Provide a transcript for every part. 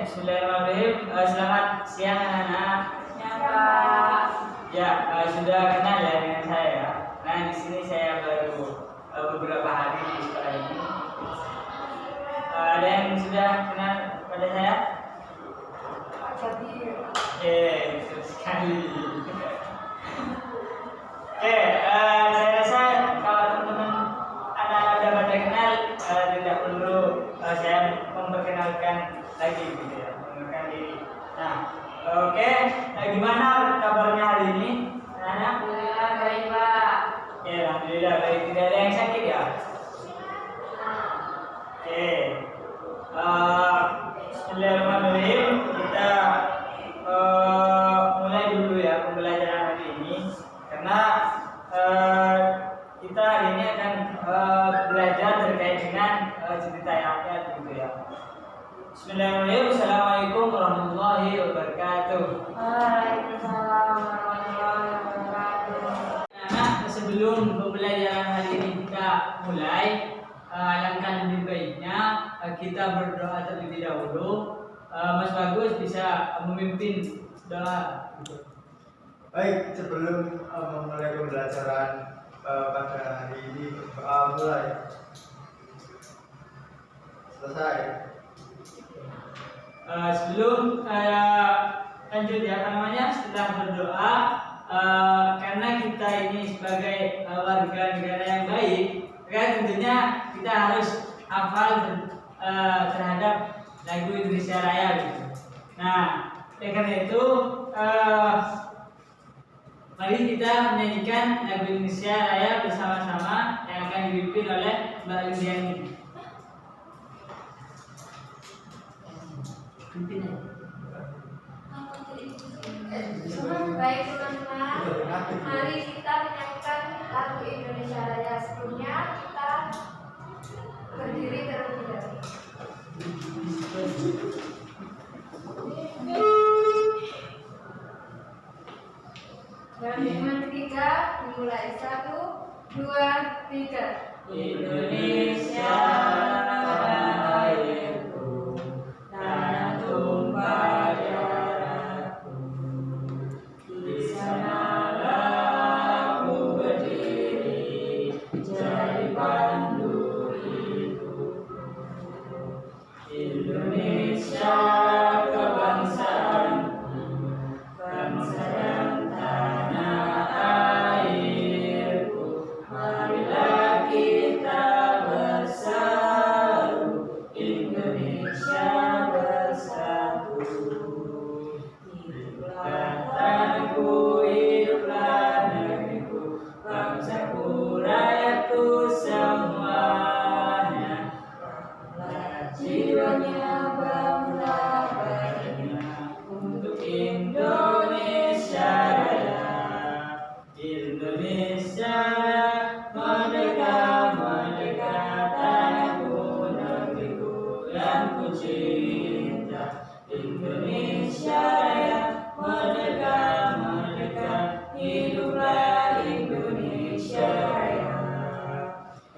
Bismillahirrahmanirrahim. Selamat siang anak-anak. Ya, Pak. Ya, sudah kenal ya dengan saya ya. Nah, di sini saya baru beberapa hari di sekolah ini. Ada yang sudah kenal pada saya? Jadi, Betul sekali. Saya rasa kalau teman-teman anak-anak sudah pada kenal, tidak perlu saya memperkenalkan lagi gitu ya, memperkenalkan diri. Nah, oke, gimana kabarnya hari ini, anak-anak? alhamdulillah baik, Pak. Alhamdulillah baik, tidak ada yang sakit ya. Bismillahirrahmanirrahim. Kita mulai dulu ya pembelajaran hari ini, karena kita hari ini akan belajar terkait dengan cerita rakyat gitu ya. Bismillahirrahmanirrahim. Assalamualaikum warahmatullahi wabarakatuh. Waalaikumsalam warahmatullahi wabarakatuh. Nah, sebelum pembelajaran hari ini kita mulai, alangkah lebih baiknya kita berdoa terlebih dahulu. Mas Bagus bisa memimpin doa. Baik, sebelum memulai pembelajaran pada hari ini, mulai selesai. Sebelum lanjut ya, setelah berdoa, karena kita ini sebagai warga negara yang baik, kan tentunya kita harus hafal terhadap lagu Indonesia Raya gitu. Nah, oleh karena itu mari kita menyanyikan lagu Indonesia Raya bersama-sama yang akan dipimpin oleh Mbak Lidiani. Baik, teman-teman. Mari kita menyanyikan lagu Indonesia Raya. Sebelumnya kita berdiri terlebih dahulu. Dalam hitungan ketiga dimulai 1, 2, 3. Indonesia airku, tanah tumpah darahku, di sanalah aku berdiri, jadi pandu hidupku. Indonesia kebangsaanku, bangsa dan tanah airku, marilah kita bersatu, Indonesia bersatu. Hiduplah tanahku, hiduplah negeriku, bangsaku, rakyatku semuanya. Bangunlah jiwanya, bangunlah badannya, untuk Indonesia Raya. Indonesia Raya, merdeka, merdeka, tanahku, negeriku yang ku cinta. Indonesia Raya, merdeka, merdeka, hiduplah Indonesia Raya.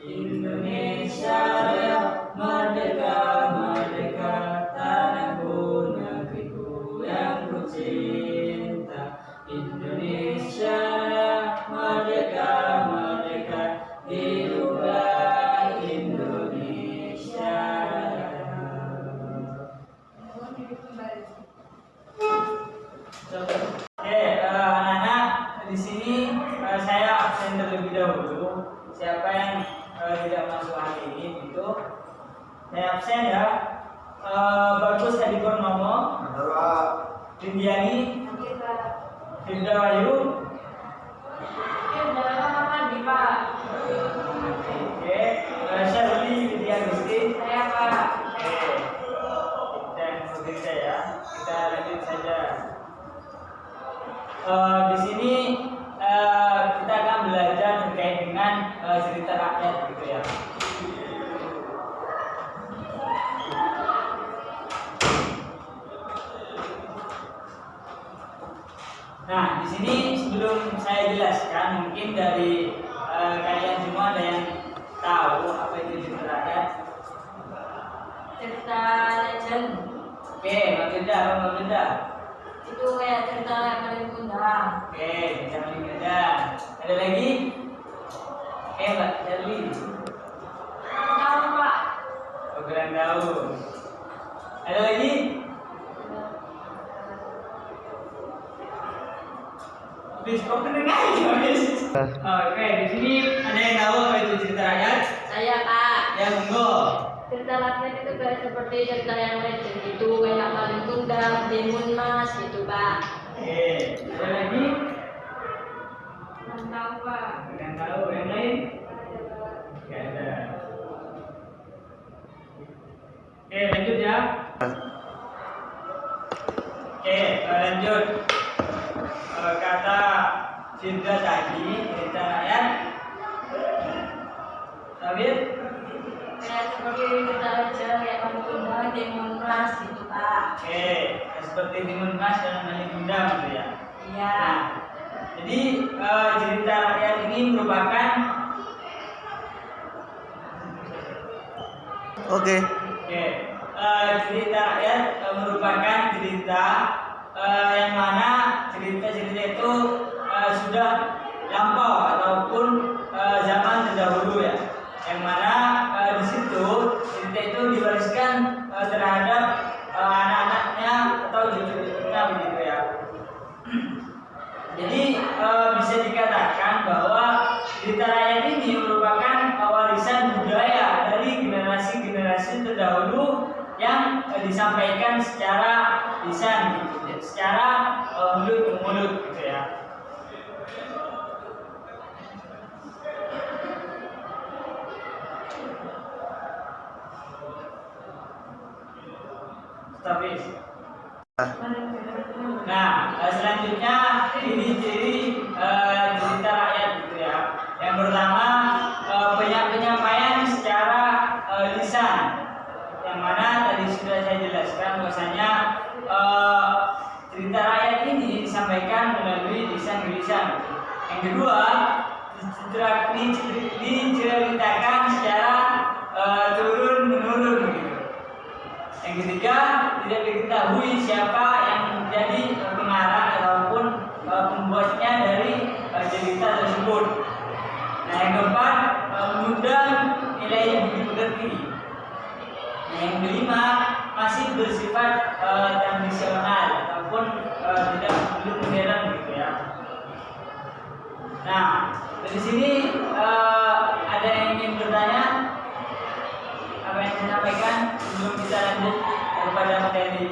Indonesia Raya, merdeka, merdeka, tanahku, negeriku yang ku cinta. Indonesia Raya, merdeka, merdeka, hiduplah Indonesia Raya. Mohon duduk kembali. Anak-anak di sini saya absen terlebih dahulu. Siapa yang tidak masuk hari ini itu saya absen ya. Bagus Adi Purnomo, Lindiani, Kita Firda Wayu, dalam kamar mandi, Pak. Shirley Widya Gusti. Saya, Pak. Dan mungkin saya kita lanjut saja. Di sini kita akan belajar terkait dengan cerita rakyat gitu ya. Nah, di sini sebelum saya jelaskan, mungkin dari kalian semua ada yang tahu apa itu cerita rakyat? Cerita legend. Oke, Mbak Beda, apa Mbak Beda? Itu kayak cerita yang paling bunda. Oke, jangan Beda. Ada lagi? Oke, Mbak Charlie. Tahu Pak? Oh, kurang tahu. Ada lagi? Bis, kok kena aja, bis. Oke, di sini ada yang tahu apa itu cerita rakyat? Saya Pak. Ya, monggo. Cerita rakyat itu kayak seperti cerita yang legend itu kayak paling kundang, timun mas gitu Pak. Oke, ada lagi? Belum tahu Pak. Kurang tahu. Yang lain? Gak ada. Oke, lanjut ya. Oke, lanjut. Kata Cinta tadi, cerita rakyat. Sabit? Kayak seperti cerita legend kayak paling kundang, timun mas gitu Pak. Oke, seperti timun mas dan mani bunda gitu ya. Iya. Nah, jadi cerita rakyat ini merupakan Oke. Oke, cerita rakyat merupakan cerita yang mana cerita-cerita itu sudah lampau ataupun zaman terdahulu ya. Yang mana di situ cerita itu diwariskan terhadap anak-anaknya atau cucu-cucunya begitu ya. Jadi bisa dikatakan bahwa cerita rakyat ini merupakan warisan budaya dari generasi-generasi terdahulu yang disampaikan secara lisan gitu, secara mulut ke mulut gitu ya. Tapi nah, selanjutnya ciri-ciri cerita rakyat gitu ya. Yang pertama penyampaian secara lisan, yang mana tadi sudah saya jelaskan bahwasanya cerita rakyat ini disampaikan melalui lisan-lisan. Yang kedua diceritakan secara turun menurun gitu. Yang ketiga, tidak diketahui siapa yang menjadi pengarang ataupun pembuatnya dari cerita tersebut. Nah, yang keempat, mengundang nilai budi pekerti. Nah, yang kelima, masih bersifat tradisional ataupun tidak belum modern gitu ya. Nah, dari sini ada yang ingin bertanya? Apa yang saya sampaikan sebelum kita lanjut kepada materi?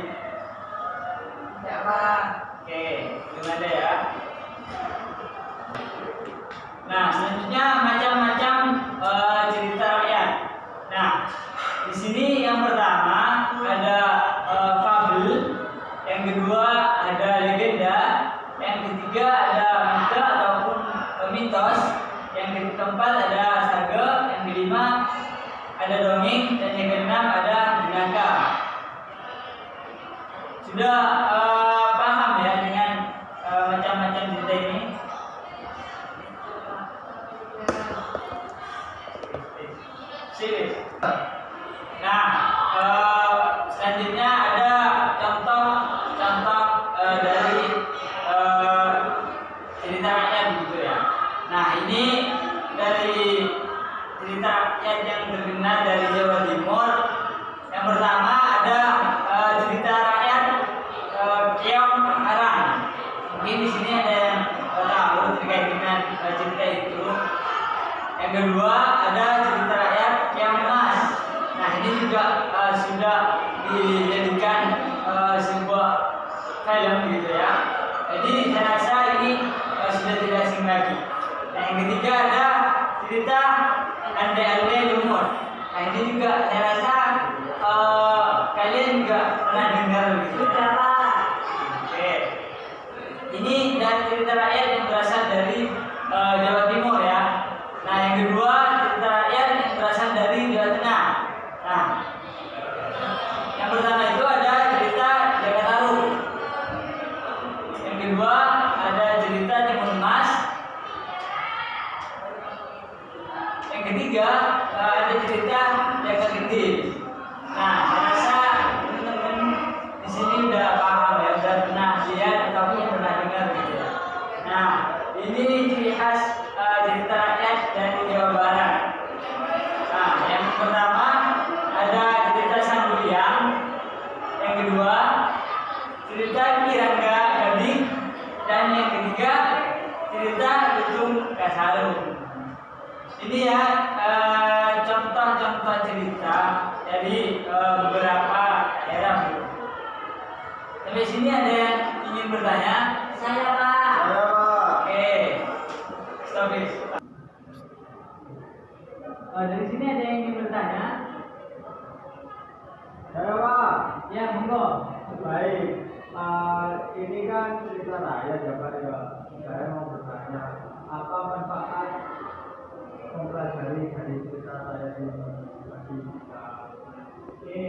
Ya Pak. Oke, belum ada ya. Nah, selanjutnya macam-macam cerita rakyat. Nah, di sini yang pertama ada fabel, yang kedua ada legenda, yang ketiga ada mito ataupun mitos, yang keempat ada saga, yang kelima ada dongeng, dan yang keenam ada jenaka. Sudah paham ya dengan macam-macam cerita ini? Sip. Nah, selanjutnya ada contoh dari cerita rakyat begitu ya. Nah, ini dari cerita rakyat yang terkenal dari Jawa Timur. Yang pertama ada cerita rakyat Keong Arang. Mungkin di sini ada yang tahu terkait dengan cerita itu. Yang kedua ada cerita rakyat Keong Mas. Nah, ini juga sudah dijadikan sebuah film gitu ya. Jadi saya rasa ini sudah tidak asing lagi. Nah, yang ketiga ada cerita Andai-andai lumut. Nah, ini juga saya rasa kalian juga pernah dengar gitu. Sudah Pak. Oke. Ini dari cerita rakyat yang berasal dari Jawa Timur ya. Nah, yang kedua cerita rakyat yang berasal dari Jawa Tengah. Nah, yang pertama itu ada cerita Jakartaru. Yang kedua ada cerita Timun Mas. Yang ketiga ada cerita Jaga Gede. Nah, saya rasa teman-teman di pertama ada cerita Sang Hyang, yang kedua cerita Kirangga Gading, dan yang ketiga cerita Lutung Kasaru. Ini ya contoh-contoh cerita dari beberapa daerah. Sampai sini ada yang ingin bertanya? Saya Pak. Saya Pak. Oke, stop it. Dari sini ada yang ingin bertanya? Saya Pak. Ya, monggo. Baik. Ini kan cerita rakyat ya Pak ya. Saya mau bertanya, apa manfaat mempelajari dari cerita rakyat ini bagi kita? Oke.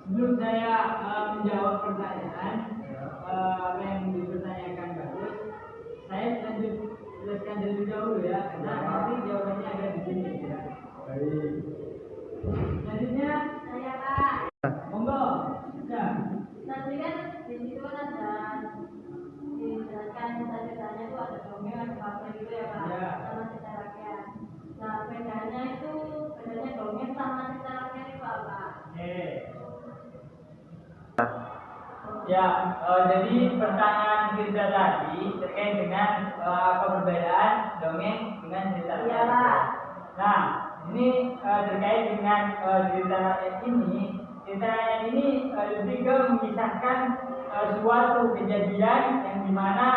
Sebelum saya menjawab pertanyaan apa yang dipertanyakan bagus, saya lanjut jelaskan dulu dahulu ya, karena nanti jawabannya ada di sini ya. Baik. Selanjutnya, Saya Pak. monggo. Ya. Tadi kan di situ kan ada dijelaskan cerita-ceritanya itu ada dongeng, ada fable gitu ya Pak, Ya. sama cerita rakyat. Nah bedanya dongeng sama cerita rakyat itu apa? Oke. Ya, jadi pertanyaan kita tadi terkait dengan apa perbedaan dongeng dengan cerita Iya rakyat. Pak. Nah, ini terkait dengan cerita rakyat ini. Cerita rakyat ini lebih ke mengisahkan suatu kejadian yang dimana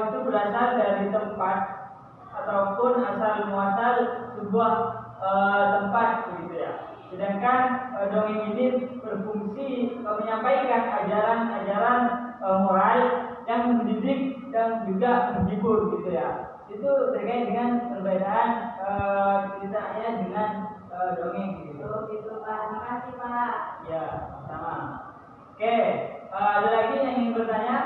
itu berasal dari tempat ataupun asal muasal sebuah tempat begitu ya. Sedangkan dongeng ini berfungsi menyampaikan ajaran-ajaran moral yang mendidik dan juga menghibur gitu ya. Itu terkait dengan perbedaan cerita rakyat dengan dongeng gitu. Oh gitu Pak. Makasih Pak. Ya, sama. Oke, ada lagi yang ingin bertanya?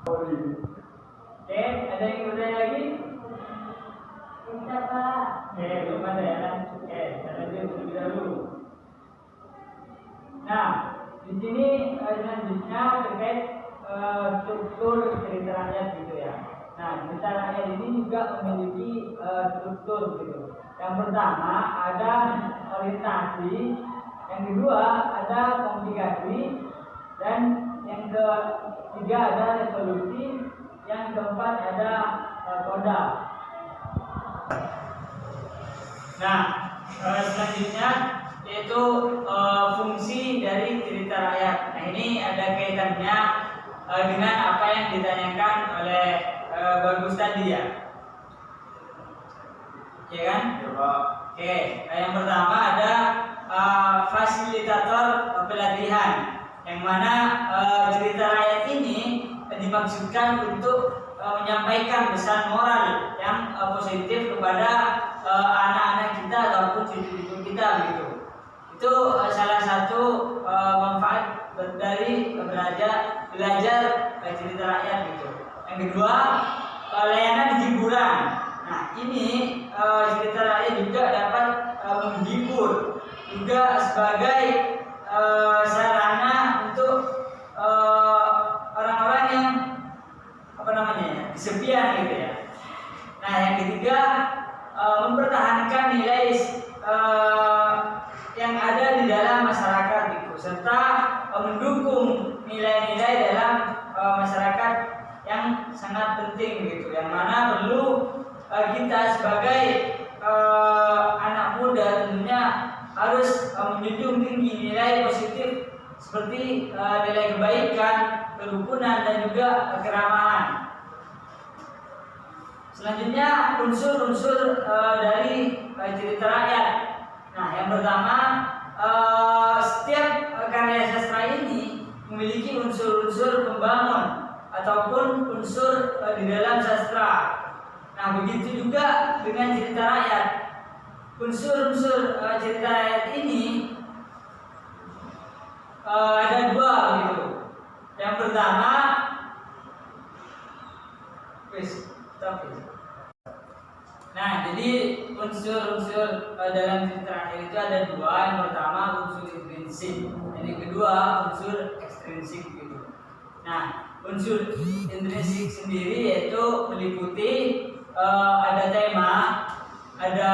Oke, ada yang ingin bertanya lagi? Bisa Pak. Oke, belum ada ya. Oke, kita lanjut terlebih dahulu. Nah, di sini selanjutnya terkait struktur cerita rakyat gitu ya. Nah, cerita rakyat ini juga memiliki struktur gitu. Yang pertama ada orientasi, yang kedua ada komplikasi, dan yang ketiga ada resolusi, yang keempat ada koda. Nah, selanjutnya yaitu fungsi dari cerita rakyat. Nah, ini ada kaitannya dengan apa yang ditanyakan oleh Bagus tadi ya. Ya kan? Ya Pak. Oke, yang pertama ada fasilitator pelatihan, yang mana cerita rakyat ini dimaksudkan untuk menyampaikan pesan moral yang positif kepada anak-anak kita ataupun cucu-cucu kita begitu. Itu salah satu manfaat dari belajar cerita rakyat gitu. Yang kedua, layanan hiburan. Nah, ini cerita rakyat juga dapat menghibur, juga sebagai sarana untuk orang-orang yang kesepian gitu ya. Nah, yang ketiga, mempertahankan nilai yang ada di dalam masyarakat gitu, serta mendukung nilai-nilai dalam masyarakat yang sangat penting gitu, yang mana perlu kita sebagai anak muda tentunya harus menjunjung tinggi nilai positif seperti nilai kebaikan, kerukunan, dan juga keramahan. Selanjutnya unsur-unsur dari cerita rakyat. Nah, yang pertama, setiap karya sastra ini memiliki unsur-unsur pembangun ataupun unsur di dalam sastra. Nah, begitu juga dengan cerita rakyat. Unsur-unsur cerita rakyat ini ada dua gitu. Yang pertama, nah, jadi unsur-unsur dalam cerita rakyat itu ada dua. Yang pertama unsur intrinsik, dan yang kedua unsur ekstrinsik gitu. Nah, unsur intrinsik sendiri yaitu meliputi ada tema, ada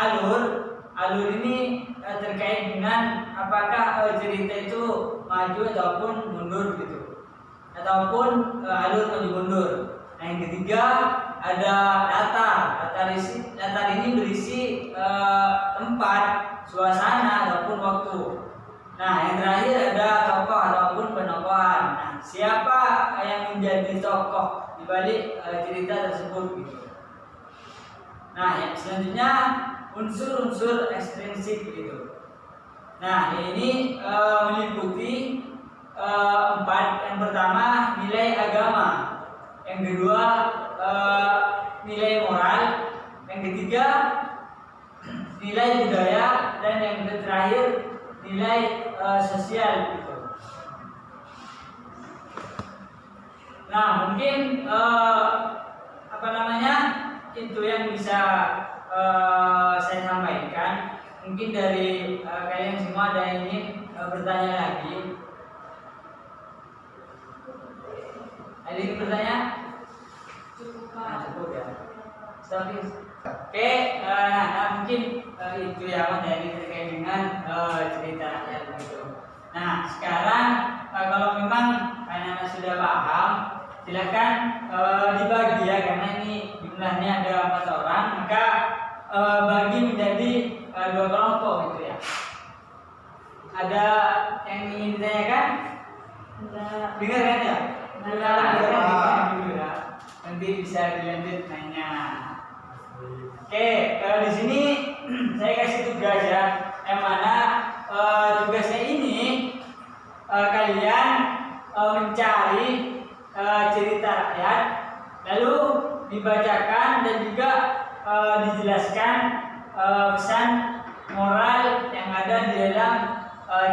alur ini terkait dengan apakah cerita itu maju ataupun mundur gitu, ataupun alur maju mundur. Nah, yang ketiga ada latar ini berisi tempat, suasana ataupun waktu. Nah, yang terakhir ada tokoh ataupun penokohan. Nah, siapa yang menjadi tokoh di balik cerita tersebut gitu. Nah, yang selanjutnya unsur-unsur ekstrinsik gitu. Nah, ini meliputi 4. Yang pertama nilai agama, yang kedua nilai moral, yang ketiga nilai budaya, dan yang terakhir nilai sosial gitu. Nah, mungkin itu yang bisa saya sampaikan. Mungkin dari kalian semua ada yang ingin bertanya lagi? Ada yang bertanya? Cukup ya. Stop. Oke, mungkin itu ya dari terkait dengan cerita rakyat begitu. Nah, sekarang kalau memang anak-anak sudah paham, silakan dibagi ya, karena ini jumlahnya ada 4 orang, maka bagi menjadi 2 kelompok gitu ya. Ada yang ingin ditanyakan? Dengar kan ya? Nanti bisa dilanjut nanya. Oke, di sini saya kasih tugas ya, yang mana tugasnya ini kalian mencari cerita rakyat, lalu dibacakan dan juga dijelaskan pesan moral yang ada di dalam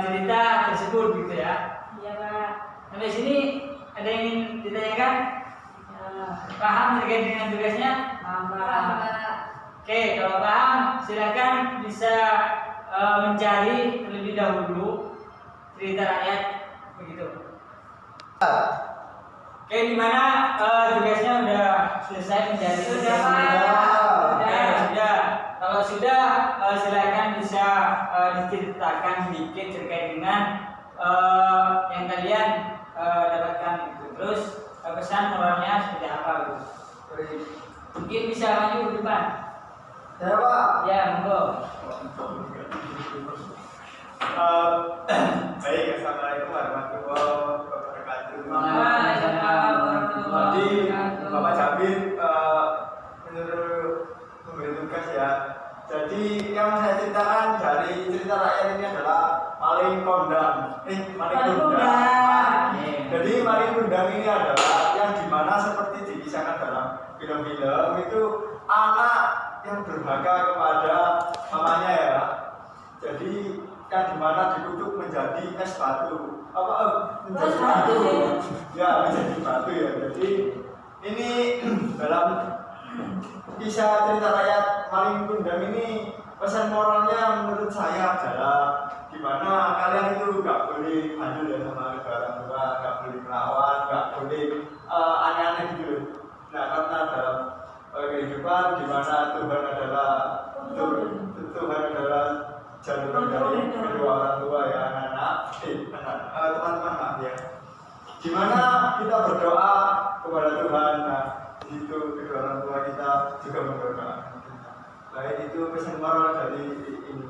cerita tersebut gitu ya. Iya Pak. Sampai sini ada yang ingin ditanyakan? Paham terkait dengan tugasnya? Paham. Oke, kalau paham silakan bisa mencari terlebih dahulu cerita rakyat begitu. Oke, dimana tugasnya udah selesai mencari? Sudah. Kalau sudah, silakan bisa diceritakan sedikit terkait dengan yang kalian dapatkan gitu. Terus pesan moralnya seperti apa gitu. Mungkin bisa maju ke depan. Ya Pak. Ya, monggo. Baik, assalamualaikum warahmatullahi wabarakatuh. Waalaikumsalam. Jadi Bapak Jabir menurut memberi tugas ya. Jadi yang saya ceritakan dari cerita rakyat ini adalah maling kondang. Maling kondang. Jadi maling kondang ini adalah yang dimana seperti dikisahkan dalam film-film itu anak yang durhaka kepada mamanya ya. Jadi yang dimana dikutuk menjadi es batu, menjadi batu ya, menjadi batu ya. Jadi ini dalam kisah cerita rakyat maling kundang ini, pesan moralnya menurut saya adalah dimana kalian itu gak boleh bandel ya sama orang tua, gak boleh melawan, gak boleh aneh-aneh gitu. Nah, karena dalam kehidupan dimana Tuhan adalah jalur dari kedua orang tua ya, teman-teman maaf ya. Dimana kita berdoa kepada Tuhan, nah itu kedua orang tua kita juga berdoa. Baik, itu pesan moral dari ini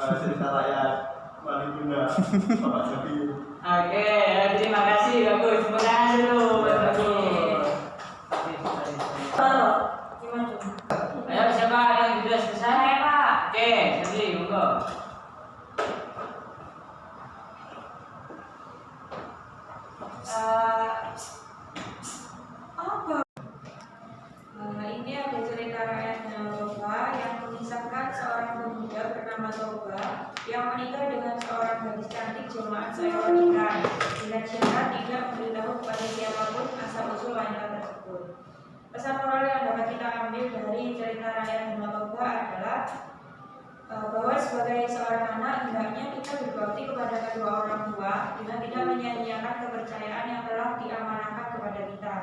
cerita rakyat maling kundang Bapak Jabir. Oke, terima kasih, bagus. Terima kasih dulu, bagus. Ayo, siapa yang sudah selesai? Oke, Sabli, monggo. Ini ada cerita rakyat Toba yang mengisahkan seorang pemuda bernama Toba yang menikah dengan seorang gadis cantik jemaat seekor ikan. Dengan syarat tidak memberitahu kepada siapapun asal usul wanita tersebut. Pesan moral yang dapat kita ambil dari cerita rakyat Toba adalah bahwa sebagai seorang anak hendaknya kita berbakti kepada kedua orang tua dengan tidak menyia-nyiakan kepercayaan yang telah diamanahkan kepada kita.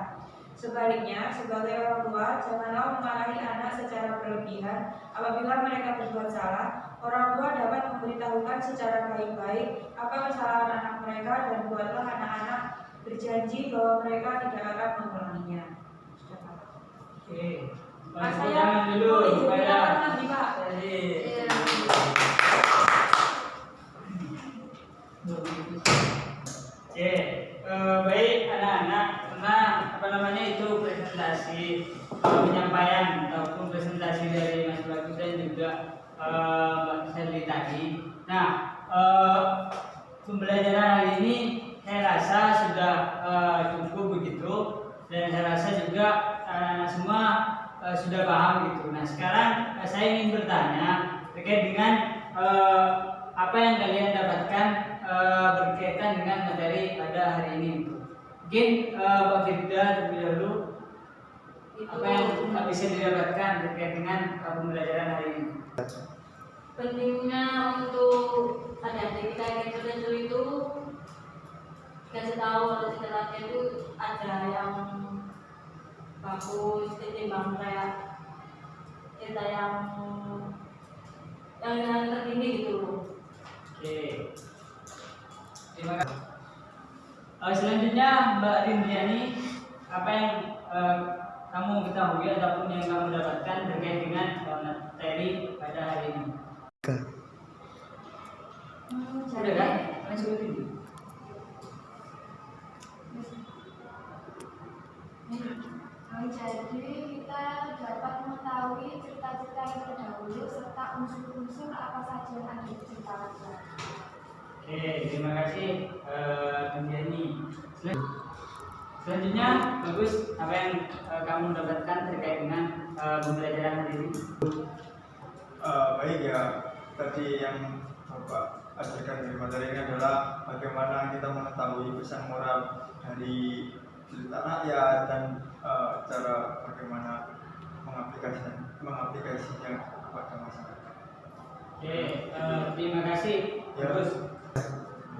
Sebaliknya, sebagai orang tua, janganlah memarahi anak secara berlebihan. Apabila mereka berbuat salah, orang tua dapat memberitahukan secara baik-baik apa kesalahan anak mereka dan buatlah anak-anak berjanji bahwa mereka tidak akan mengulanginya. Oke. Pak, Tepuk saya tangan dulu mau izin supaya bilang lagi, Pak. jadi. Oke, baik anak-anak, karena apa namanya itu presentasi penyampaian ataupun presentasi dari Mas Bagus dan juga Mbak Sally tadi. Nah, pembelajaran hari ini saya rasa sudah cukup begitu, dan saya rasa juga anak-anak semua sudah paham gitu. Nah, sekarang saya ingin bertanya terkait dengan apa yang kalian dapatkan berkaitan dengan materi pada hari ini. Mungkin Pak Firda terlebih dahulu, apa yang bisa didapatkan terkait dengan pembelajaran hari ini? Pentingnya untuk adik-adik kita yang kecil itu dikasih tahu kalau cita-cita itu ada yang bagus ketimbang kayak kita yang tertinggi gitu. Oke. Terima kasih. Selanjutnya Mbak Rindiani, apa yang kamu ketahui ataupun yang kamu dapatkan terkait dengan materi pada hari ini? Sudah kan? Kalian sudah ini. Jadi kita dapat mengetahui cerita-cerita yang terdahulu serta unsur-unsur apa saja yang ada di cerita kita. Oke, terima kasih Rindiani. Selanjutnya, Bagus, apa yang kamu dapatkan terkait dengan pembelajaran hari ini? Baik ya, tadi yang Bapak ajarkan dari materi ini adalah bagaimana kita mengetahui pesan moral dari cerita rakyat dan cara bagaimana mengaplikasinya kepada masyarakat. Oke, terima kasih. Ya. Bagus.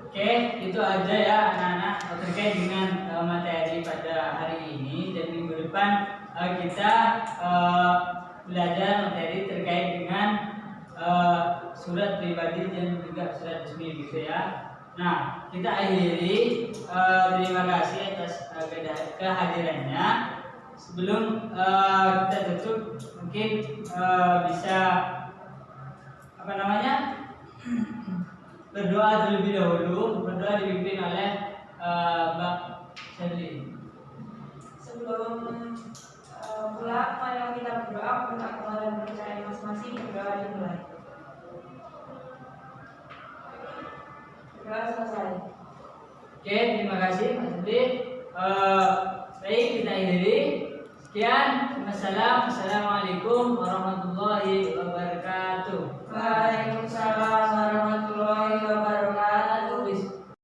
Oke, itu aja ya anak-anak terkait dengan materi pada hari ini, dan minggu depan kita belajar materi terkait dengan surat pribadi dan juga surat resmi gitu ya. Nah, kita akhiri. Terima kasih atas kehadirannya. Sebelum kita tutup, mungkin bisa apa namanya? Berdoa terlebih dahulu. Berdoa dipimpin oleh Mbak Sally. Sebelum pulang, mari kita berdoa untuk keluarga dan percaya masing-masing. Berdoa dimulai. Berdoa selesai. Oke, terima kasih Mas Sally. Baik, kita akhiri. Sekian. Wassalamualaikum warahmatullahi wabarakatuh. Waalaikumsalam warahmatullahi wabarakatuh.